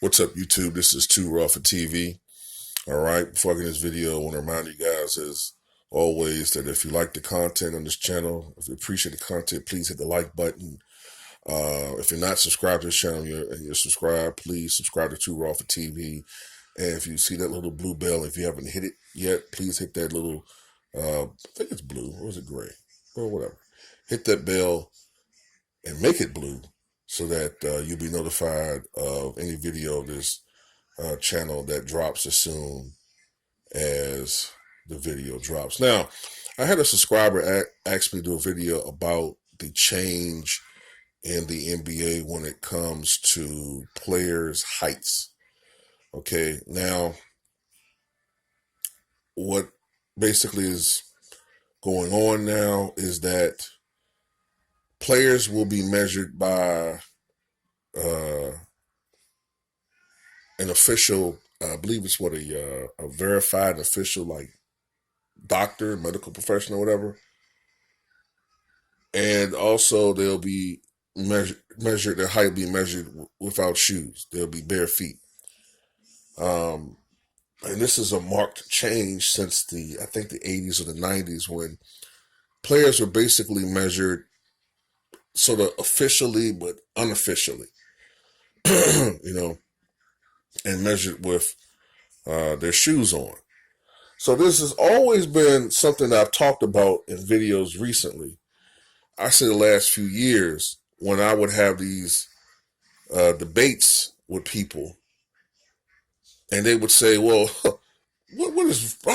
What's up, YouTube? This is Too Raw for TV. All right, before I get this video, I want to remind you guys, as always, that if you like the content on this channel, if you appreciate the content, please hit the like button. If you're not subscribed to this channel and you're subscribed, please subscribe to Too Raw for TV. And if you see that little blue bell, if you haven't hit it yet, please hit that little, I think it's blue, or is it gray? Or whatever. Hit that bell and make it blue so that you'll be notified of any video of this channel that drops as soon as the video drops. Now, I had a subscriber ask me to do a video about the change in the NBA when it comes to players' heights. Okay, now, what basically is going on now is that players will be measured by an official, I believe it's what a verified official, like doctor, medical professional, whatever. And also they'll be measured, their height will be measured without shoes. They'll be bare feet. And this is a marked change since I think the 80s or the 90s, when players were basically measured sort of officially but unofficially, and measured with their shoes on. So this has always been something that I've talked about in videos recently. I say the last few years, when I would have these debates with people, and they would say, well, how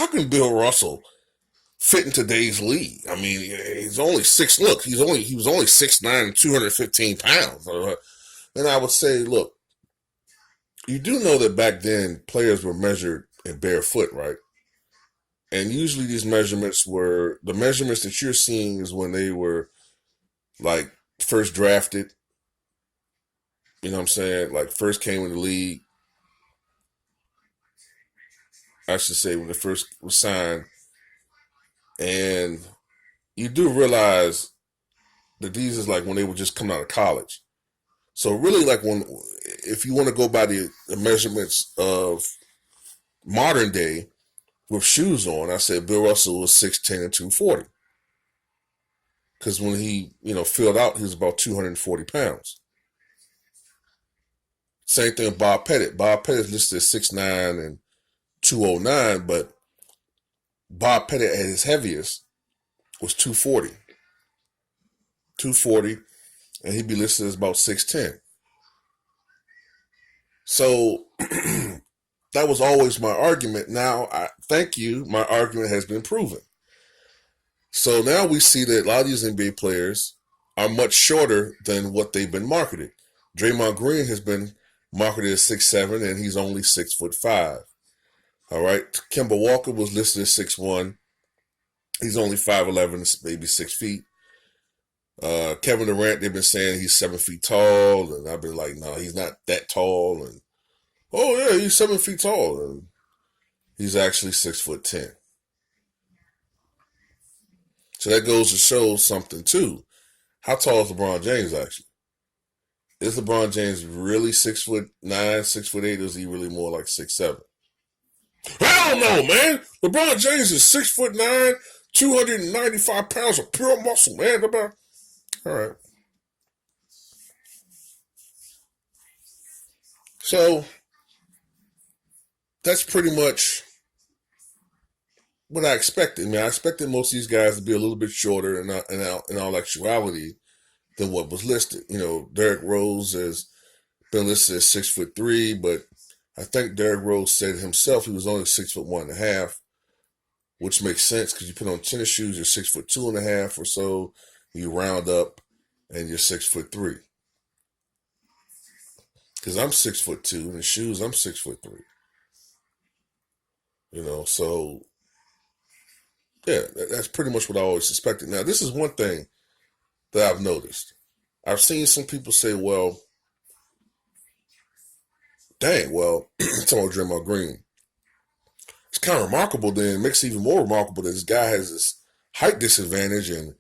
can Bill Russell fit in today's league? I mean, he was only 6'9" and 215 pounds. And I would say, look, you do know that back then players were measured in barefoot, right? And usually these measurements were, the measurements that you're seeing is when they were like first drafted, you know what I'm saying? Like first came in the league. I should say when they first was signed. And you do realize that these is like when they were just coming out of college. So really, like if you want to go by the measurements of modern day with shoes on, I said Bill Russell was 6'10" and 240. Because when he, filled out, he was about 240 pounds. Same thing with Bob Pettit. Bob Pettit is listed as 6'9" and 209, but Bob Pettit at his heaviest was 240. 240, and he'd be listed as about 6'10". So that was always my argument. Now, thank you, my argument has been proven. So now we see that a lot of these NBA players are much shorter than what they've been marketed. Draymond Green has been marketed as 6'7", and he's only 6'5". All right, Kemba Walker was listed as 6'1". He's only 5'11", maybe 6 feet. Kevin Durant, they've been saying he's 7 feet tall, and I've been like, no, he's not that tall. And oh yeah, he's 7 feet tall, and he's actually 6'10". So that goes to show something too. How tall is LeBron James actually? Is LeBron James really 6'9", 6'8", or is he really more like 6'7"? Hell no, man. LeBron James is 6'9", 295 pounds of pure muscle, man. All right. So that's pretty much what I expected. I mean, I expected most of these guys to be a little bit shorter in all actuality than what was listed. Derrick Rose has been listed as 6'3", but I think Derrick Rose said himself he was only 6'1.5", which makes sense because you put on tennis shoes, you're 6'2.5" or so. You round up, and you're 6'3". Because I'm 6'2", and in shoes I'm 6'3". So yeah, that's pretty much what I always suspected. Now, this is one thing that I've noticed. I've seen some people say, well, dang, well, talking about Draymond Green, it's kind of remarkable then. It makes it even more remarkable that this guy has this height disadvantage, and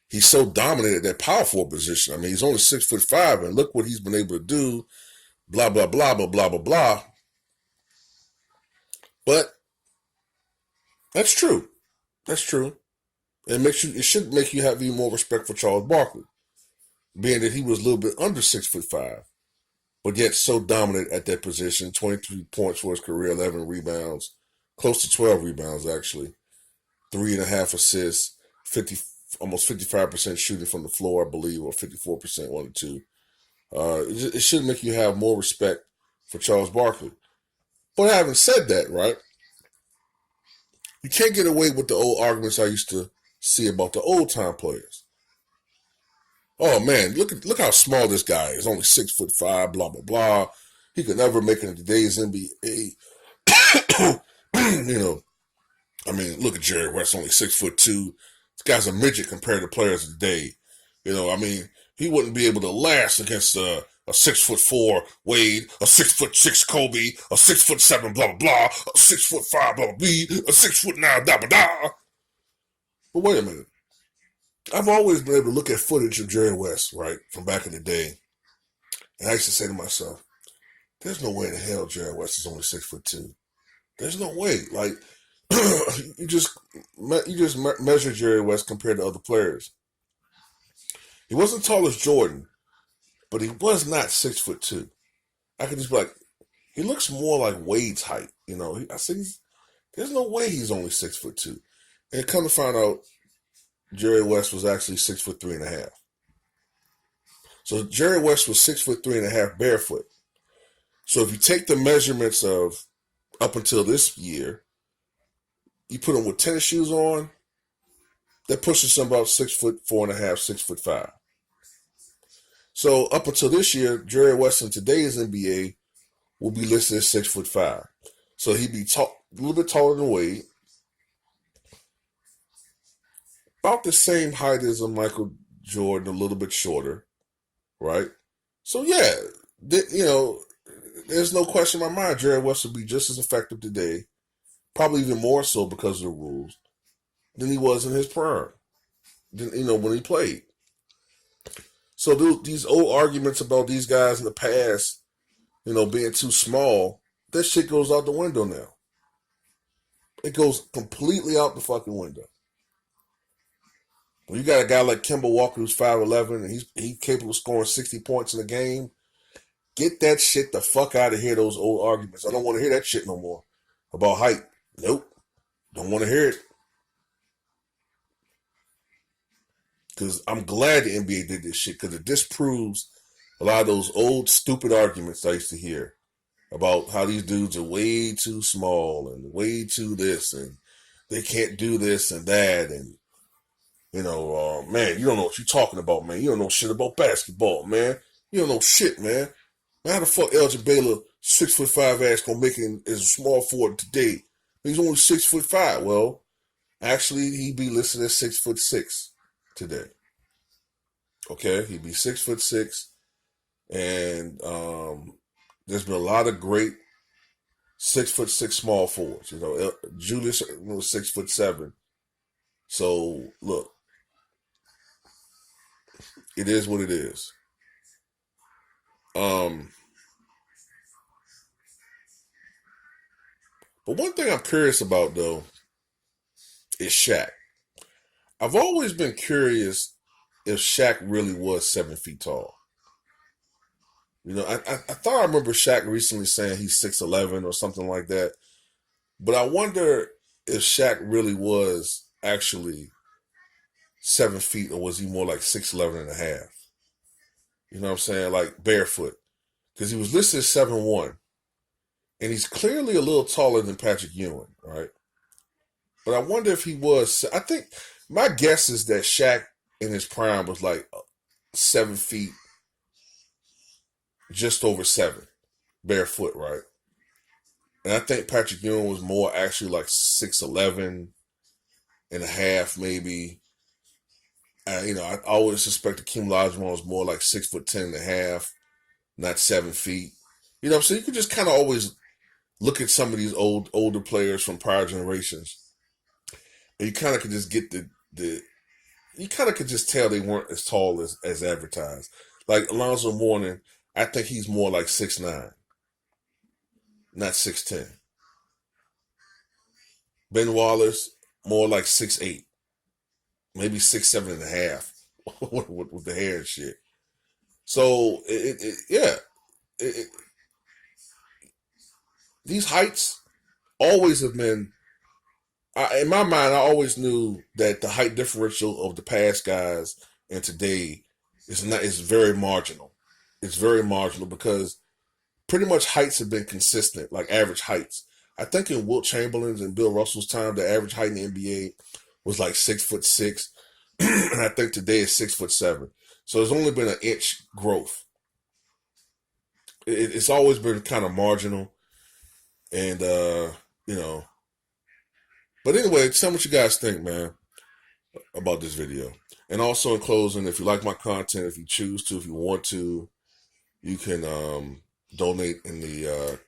he's so dominant at that power forward position. I mean, he's only 6'5", and look what he's been able to do blah, blah, blah, blah, blah, blah, blah. But that's true. That's true. It should make you have even more respect for Charles Barkley, being that he was a little bit under 6'5", but yet so dominant at that position. 23 points for his career, 11 rebounds, close to 12 rebounds actually, 3.5 assists, 50 almost 55% shooting from the floor, I believe, or 54%, one or two. It should make you have more respect for Charles Barkley. But having said that, right, you can't get away with the old arguments I used to see about the old time players. Oh man, look how small this guy is. Only 6'5", blah blah blah. He could never make it in today's NBA. you know, I mean, look at Jerry West, only 6'2". This guy's a midget compared to players of today. I mean, he wouldn't be able to last against a 6'4" Wade, a 6'6" Kobe, a 6'7" blah blah blah, a 6'5" blah blah blah, a 6'9" blah blah blah. But wait a minute. I've always been able to look at footage of Jerry West, right, from back in the day, and I used to say to myself, "There's no way in the hell Jerry West is only 6'2". There's no way. Like, you just measure Jerry West compared to other players. He wasn't tall as Jordan, but he was not 6'2". I could just be like, he looks more like Wade's height. I said, there's no way he's only 6'2". And come to find out, Jerry West was actually 6'3.5". So Jerry West was 6'3.5" barefoot. So if you take the measurements of up until this year, you put him with tennis shoes on, that pushes him about 6'4.5", 6'5". So up until this year, Jerry West in today's NBA will be listed as 6'5". So he'd be a little bit taller than Wade, about the same height as a Michael Jordan, a little bit shorter, right? So yeah, there's no question in my mind Jerry West would be just as effective today, probably even more so because of the rules, than he was in his prime, when he played. So these old arguments about these guys in the past, being too small, that shit goes out the window now. It goes completely out the fucking window. When you got a guy like Kemba Walker who's 5'11" and he's capable of scoring 60 points in a game, get that shit the fuck out of here, those old arguments. I don't want to hear that shit no more about height. Nope. Don't want to hear it. Because I'm glad the NBA did this shit, because it disproves a lot of those old stupid arguments I used to hear about how these dudes are way too small and way too this and they can't do this and that, and man, you don't know what you're talking about, man. You don't know shit about basketball, man. You don't know shit, man. How the fuck Elgin Baylor, 6'5" ass, gonna make it as a small forward today? He's only 6'5". Well, actually, he'd be listed as 6'6" today. Okay, he'd be 6'6", and there's been a lot of great 6'6" small forwards. Julius was 6'7". So look, it is what it is. But one thing I'm curious about though is Shaq. I've always been curious if Shaq really was 7 feet tall. I thought I remember Shaq recently saying he's 6'11" or something like that. But I wonder if Shaq really was actually 7 feet, or was he more like 6'11.5"? You know what I'm saying? Like barefoot. Because he was listed as 7'1". And he's clearly a little taller than Patrick Ewing, right? But I wonder if he was. I think my guess is that Shaq in his prime was like 7 feet, just over 7, barefoot, right? And I think Patrick Ewing was more actually like 6'11.5", maybe. I always suspected Kim Olajuwon was more like 6'10.5", not 7 feet. So you could just kind of always look at some of these older players from prior generations, and you kind of could just get you kind of could just tell they weren't as tall as advertised. Like Alonzo Mourning, I think he's more like 6'9", not 6'10". Ben Wallace, more like 6'8", maybe 6'7.5", with the hair and shit. So yeah, it, these heights always have been. In my mind, I always knew that the height differential of the past guys and today is very marginal. It's very marginal because pretty much heights have been consistent, like average heights. I think in Wilt Chamberlain's and Bill Russell's time, the average height in the NBA was like 6'6", and I think today is 6'7". So there's only been an inch growth. It's always been kind of marginal, and you know. But anyway, tell me what you guys think, man, about this video. And also in closing, if you like my content, if you choose to, if you want to, you can donate in the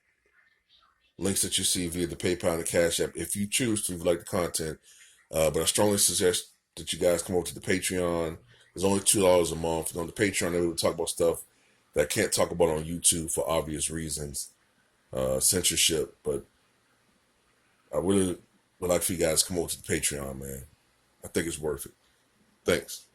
links that you see via the PayPal and the Cash App if you choose to, if you like the content. But I strongly suggest that you guys come over to the Patreon. It's only $2 a month. And on the Patreon, they will talk about stuff that I can't talk about on YouTube for obvious reasons, censorship. But I really would like for you guys to come over to the Patreon, man. I think it's worth it. Thanks.